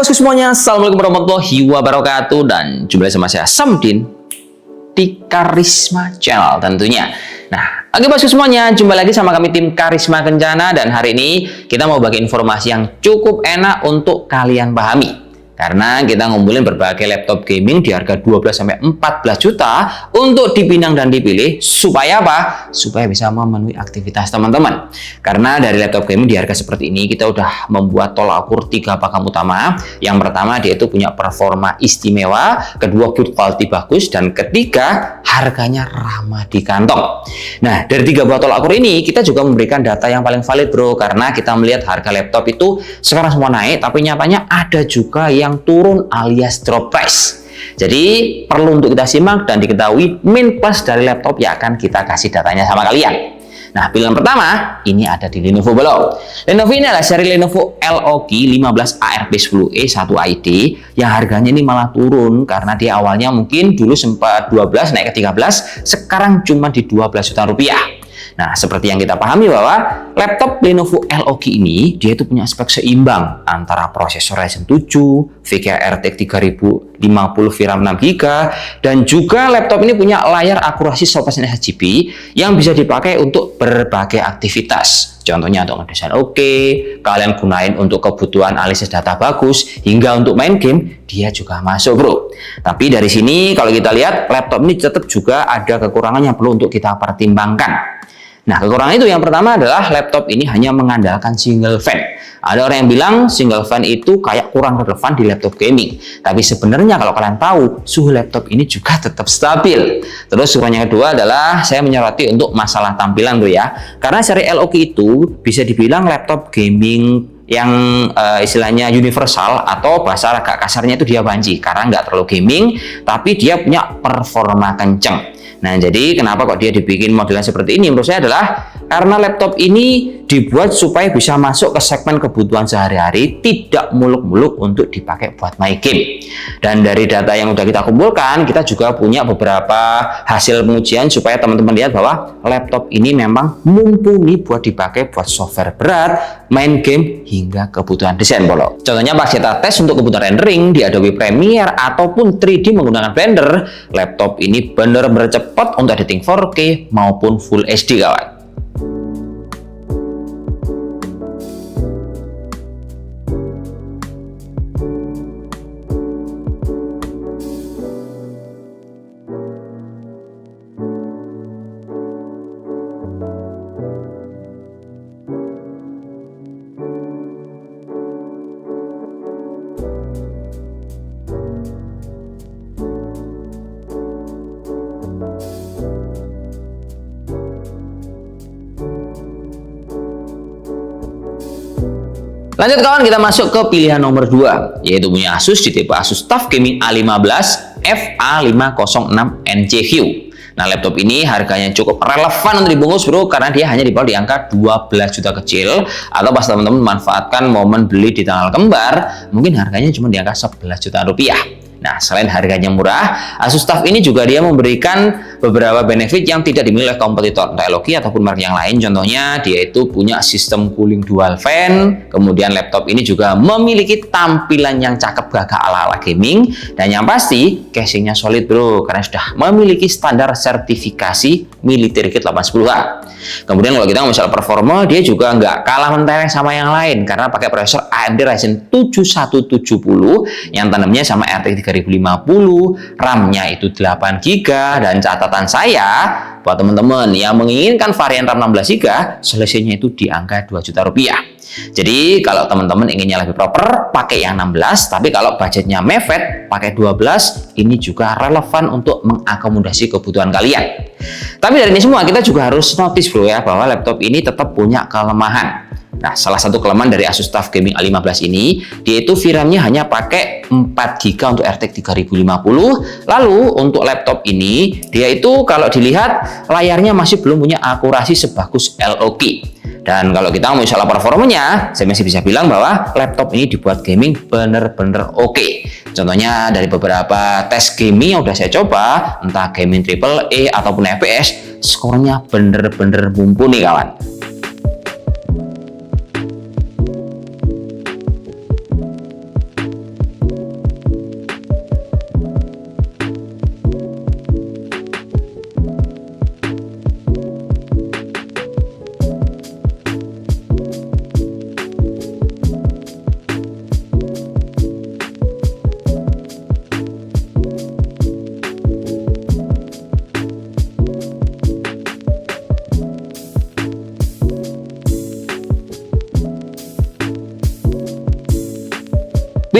bosku semuanya, assalamualaikum warahmatullahi wabarakatuh. Dan jumpa lagi sama saya Samdin di Karisma Channel tentunya. Nah, oke bosku semuanya, jumpa lagi sama kami tim Karisma Kencana. Dan hari ini kita mau bagi informasi yang cukup enak untuk kalian pahami. Karena kita ngumpulin berbagai laptop gaming di harga 12-14 juta untuk dipinang dan dipilih. Supaya apa? Supaya bisa memenuhi aktivitas teman-teman. Karena dari laptop gaming di harga seperti ini, kita udah membuat tolak ukur 3 pakem utama. Yang pertama, dia itu punya performa istimewa. Kedua, build quality bagus. Dan ketiga, harganya ramah di kantong. Nah, dari 3 buah tolak ukur ini, kita juga memberikan data yang paling valid bro. Karena kita melihat harga laptop itu sekarang semua naik, tapi nyatanya ada juga yang turun alias drop price. Jadi perlu untuk kita simak dan diketahui min plus dari laptop yang akan kita kasih datanya sama kalian. Nah, pilihan pertama ini ada di Lenovo Belong. Lenovo ini adalah seri Lenovo LOG 15 ARP10E 1ID yang harganya ini malah turun karena dia awalnya mungkin dulu sempat 12 naik ke 13, sekarang cuma di 12 juta rupiah. Nah, seperti yang kita pahami bahwa laptop Lenovo LOG ini dia itu punya spek seimbang antara prosesor Ryzen 7, VGA RTX 3050 VRAM 6GB, dan juga laptop ini punya layar akurasi 100% sRGB yang bisa dipakai untuk berbagai aktivitas. Contohnya untuk ngedesain kalian gunain untuk kebutuhan analisis data bagus, hingga untuk main game dia juga masuk bro. Tapi dari sini kalau kita lihat laptop ini tetap juga ada kekurangan yang perlu untuk kita pertimbangkan. Nah, kekurangan itu yang pertama adalah laptop ini hanya mengandalkan single fan. Ada orang yang bilang single fan itu kayak kurang relevan di laptop gaming. Tapi sebenarnya kalau kalian tahu, suhu laptop ini juga tetap stabil. Terus yang kedua adalah saya menyoroti untuk masalah tampilan bro ya. Karena seri LOG itu bisa dibilang laptop gaming yang istilahnya universal, atau bahasa agak kasarnya itu dia banci. Karena nggak terlalu gaming, tapi dia punya performa kenceng. Nah, jadi kenapa kok dia dibikin modelan seperti ini? Menurut saya adalah karena laptop ini dibuat supaya bisa masuk ke segmen kebutuhan sehari-hari, tidak muluk-muluk untuk dipakai buat main game. Dan dari data yang udah kita kumpulkan, kita juga punya beberapa hasil pengujian supaya teman-teman lihat bahwa laptop ini memang mumpuni buat dipakai buat software berat, main game, hingga kebutuhan desain polo. Contohnya pas kita tes untuk kebutuhan rendering di Adobe Premiere ataupun 3D menggunakan Blender, laptop ini benar-benar cepat untuk editing 4K maupun Full HD kawan. Lanjut kawan, kita masuk ke pilihan nomor 2, yaitu punya Asus di tipe Asus TUF Gaming A15 FA506NCQ. Nah, laptop ini harganya cukup relevan untuk dibungkus bro, karena dia hanya dijual di angka 12 juta kecil. Atau pas teman-teman memanfaatkan momen beli di tanggal kembar, mungkin harganya cuma di angka 11 juta rupiah. Nah, selain harganya murah, Asus TUF ini juga dia memberikan beberapa benefit yang tidak dimiliki oleh kompetitor LOG ataupun merek yang lain. Contohnya, dia itu punya sistem cooling dual fan. Kemudian laptop ini juga memiliki tampilan yang cakep gagah ala-ala gaming. Dan yang pasti, casingnya solid bro, karena sudah memiliki standar sertifikasi military kit 810H. Kemudian kalau kita ngomong soal performa, dia juga nggak kalah mentereng sama yang lain karena pakai prosesor AMD Ryzen 7170 yang tandemnya sama RTX 3050, RAM-nya itu 8GB, dan catatan saya buat teman-teman yang menginginkan varian RAM 16GB, seleksinya itu di angka 2 juta rupiah. Jadi kalau teman-teman inginnya lebih proper, pakai yang 16, tapi kalau budgetnya mepet, pakai 12, ini juga relevan untuk mengakomodasi kebutuhan kalian. Tapi dari ini semua kita juga harus notice bro ya, bahwa laptop ini tetap punya kelemahan. Nah, salah satu kelemahan dari Asus TUF Gaming A15 ini, dia itu VRAM-nya hanya pakai 4GB untuk RTX 3050. Lalu untuk laptop ini, dia itu kalau dilihat layarnya masih belum punya akurasi sebagus LOG. Dan kalau kita ngomong soal performanya, saya masih bisa bilang bahwa laptop ini dibuat gaming bener-bener oke. Contohnya dari beberapa tes gaming yang udah saya coba, entah gaming AAA ataupun FPS, skornya bener-bener mumpuni kawan.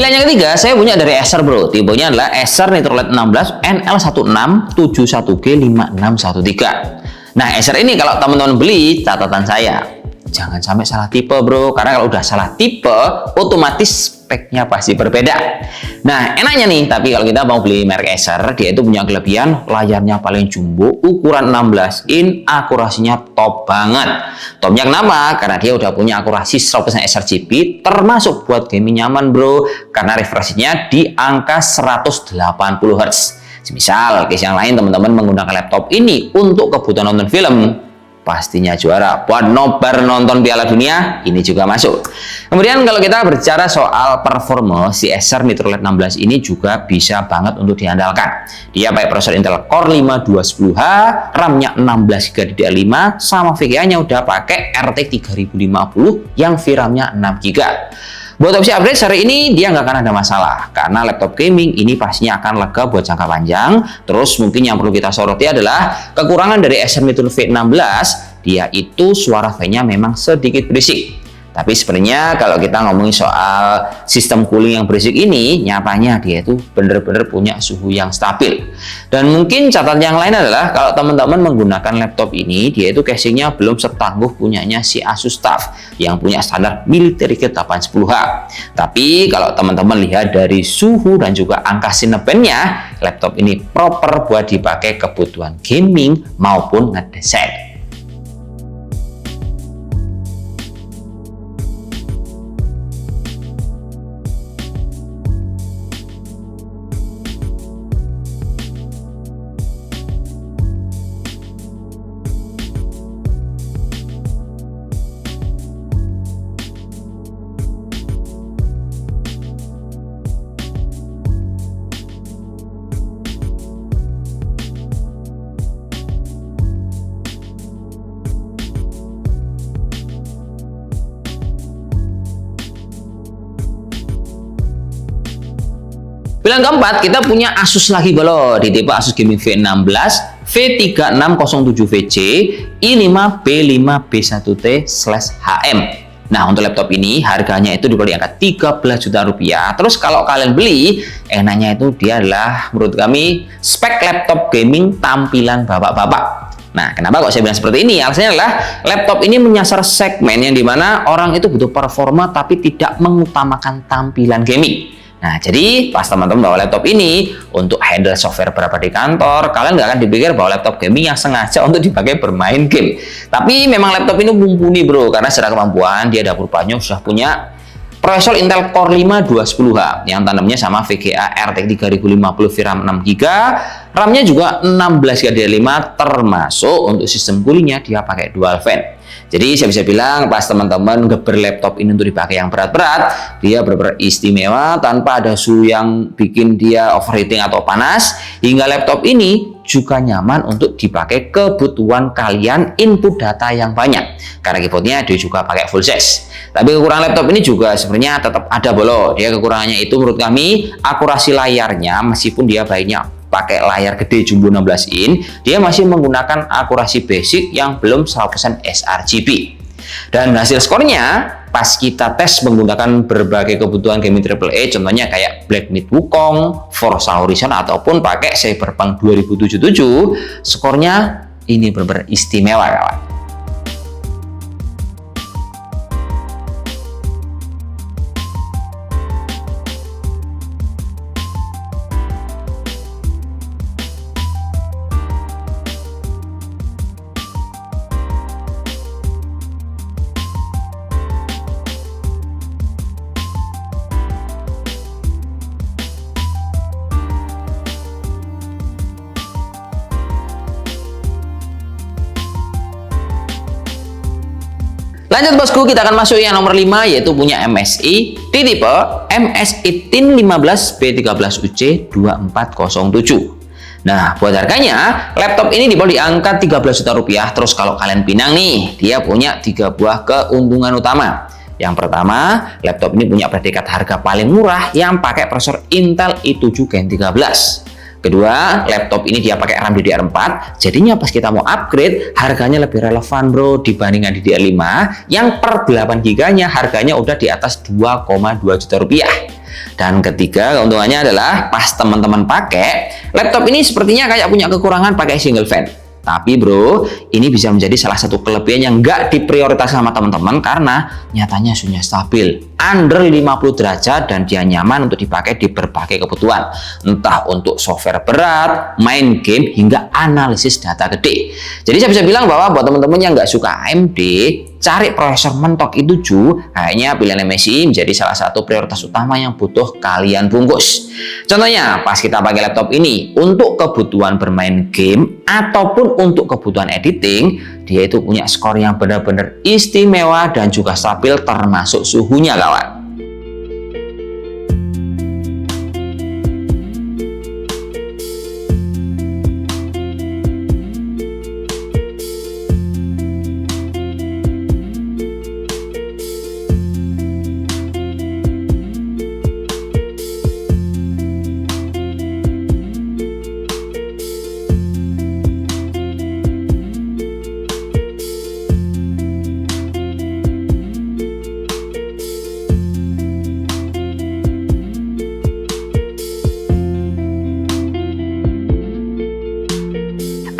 Pilihan yang ketiga, saya punya dari Acer bro. Tipenya adalah Acer Nitrolite 16 NL1671G5613. Nah, Acer ini kalau teman-teman beli, catatan saya, jangan sampai salah tipe bro. Karena kalau udah salah tipe, otomatis speknya pasti berbeda. Nah, enaknya nih, tapi kalau kita mau beli merek Acer, dia itu punya kelebihan layarnya paling jumbo, ukuran 16 in, akurasinya top banget. Topnya kenapa? Karena dia udah punya akurasi 100% sRGB, termasuk buat gaming nyaman bro, karena refresh-nya di angka 180 Hz. Misal, case yang lain teman-teman menggunakan laptop ini untuk kebutuhan nonton film, pastinya juara. Buat nobar nonton Piala Dunia, ini juga masuk. Kemudian kalau kita berbicara soal performa, si Acer Nitrolite 16 ini juga bisa banget untuk diandalkan. Dia pakai prosesor Intel Core 5 210H, RAM-nya 16GB DDR5, sama VGA-nya udah pakai RTX 3050 yang VRAM-nya 6GB. Buat opsi upgrade seri ini dia nggak akan ada masalah, karena laptop gaming ini pastinya akan lega buat jangka panjang. Terus mungkin yang perlu kita soroti adalah kekurangan dari Acer Nitrolite V16, dia itu suara V-nya memang sedikit berisik. Tapi sebenarnya kalau kita ngomongin soal sistem cooling yang berisik ini, nyatanya dia itu benar-benar punya suhu yang stabil. Dan mungkin catatan yang lain adalah kalau teman-teman menggunakan laptop ini, dia itu casingnya belum setangguh punyanya si Asus TUF yang punya standar military grade 810H. Tapi kalau teman-teman lihat dari suhu dan juga angka Cinebench-nya, laptop ini proper buat dipakai kebutuhan gaming maupun ngedesain. Pilihan keempat, kita punya Asus lagi bro, di tipe Asus Gaming V16 V3607VC i5B5B1T/HM. Nah, untuk laptop ini harganya itu di angka 13 juta rupiah. Terus kalau kalian beli, enaknya itu dia adalah menurut kami spek laptop gaming tampilan bapak-bapak. Nah, kenapa kok saya bilang seperti ini? Alasannya adalah laptop ini menyasar segmen yang dimana orang itu butuh performa tapi tidak mengutamakan tampilan gaming. Nah, jadi pas teman-teman bawa laptop ini untuk handle software berapa di kantor, kalian nggak akan dipikir bawa laptop gaming yang sengaja untuk dipakai bermain game. Tapi memang laptop ini mumpuni bro, karena secara kemampuan dia dapur banyak sudah punya prosesor Intel Core 5 210H yang tandemnya sama VGA RTX 3050 VRAM 6GB, RAM-nya juga 16GB DDR5, termasuk untuk sistem coolingnya dia pakai dual fan. Jadi saya bisa bilang pas teman-teman ngeber laptop ini untuk dipakai yang berat-berat, dia benar-benar istimewa tanpa ada suhu yang bikin dia overheating atau panas, hingga laptop ini juga nyaman untuk dipakai kebutuhan kalian input data yang banyak. Karena keyboardnya dia juga pakai full size. Tapi kekurangan laptop ini juga sebenarnya tetap ada bolo. Dia kekurangannya itu menurut kami akurasi layarnya, meskipun dia baiknya pakai layar gede jumbo 16 in, dia masih menggunakan akurasi basic yang belum 100% sRGB. Dan hasil skornya pas kita tes menggunakan berbagai kebutuhan gaming AAA, contohnya kayak Black Myth Wukong, Forza Horizon ataupun pakai Cyberpunk 2077, skornya ini benar-benar istimewa kawan. Lanjut bosku, kita akan masuk yang nomor 5, yaitu punya MSI di tipe MSI Tin 15 B13UC 2407. Nah, buat harganya, laptop ini dijual di angka 13 juta rupiah. Terus kalau kalian pinang nih, dia punya 3 buah keuntungan utama. Yang pertama, laptop ini punya predikat harga paling murah yang pakai prosesor Intel i7 Gen 13. Kedua, laptop ini dia pakai RAM DDR4, jadinya pas kita mau upgrade, harganya lebih relevan bro dibandingkan DDR5 yang per 8 GB-nya harganya udah di atas 2,2 juta rupiah. Dan ketiga, keuntungannya adalah pas teman-teman pakai, laptop ini sepertinya kayak punya kekurangan pakai single fan. Tapi bro, ini bisa menjadi salah satu kelebihan yang nggak diprioritaskan sama teman-teman karena nyatanya suhunya stabil, under 50 derajat dan dia nyaman untuk dipakai di berbagai kebutuhan. Entah untuk software berat, main game, hingga analisis data gede. Jadi saya bisa bilang bahwa buat teman-teman yang nggak suka AMD, cari prosesor mentok itu kayaknya pilihan MSI menjadi salah satu prioritas utama yang butuh kalian bungkus. Contohnya, pas kita pakai laptop ini untuk kebutuhan bermain game ataupun untuk kebutuhan editing, dia itu punya skor yang benar-benar istimewa dan juga stabil termasuk suhunya kawan.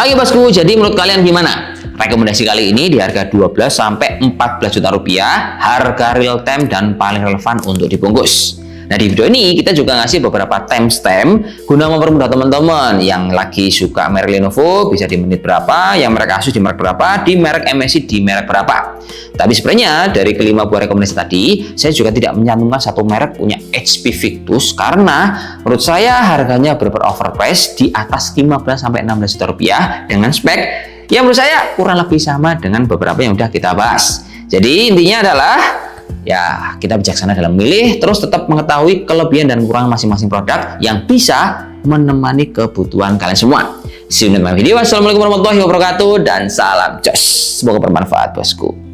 Oke bosku, jadi menurut kalian gimana? Rekomendasi kali ini di harga 12 sampai 14 juta rupiah, harga real time dan paling relevan untuk dibungkus. Nah di video ini kita juga ngasih beberapa timestamp guna mempermudah teman-teman yang lagi suka merek Lenovo bisa di menit berapa, yang merek Asus di merek berapa, di merek MSI di merek berapa. Tapi sebenarnya dari kelima buah rekomendasi tadi, saya juga tidak mencantumkan satu merek punya HP Victus karena menurut saya harganya benar-benar overpriced di atas 15 sampai 16 juta rupiah dengan spek yang menurut saya kurang lebih sama dengan beberapa yang udah kita bahas. Jadi intinya adalah ya kita bijaksana dalam memilih, terus tetap mengetahui kelebihan dan kekurangan masing-masing produk yang bisa menemani kebutuhan kalian semua. See you in my video. Wassalamualaikum warahmatullahi wabarakatuh dan salam jos. Semoga bermanfaat bosku.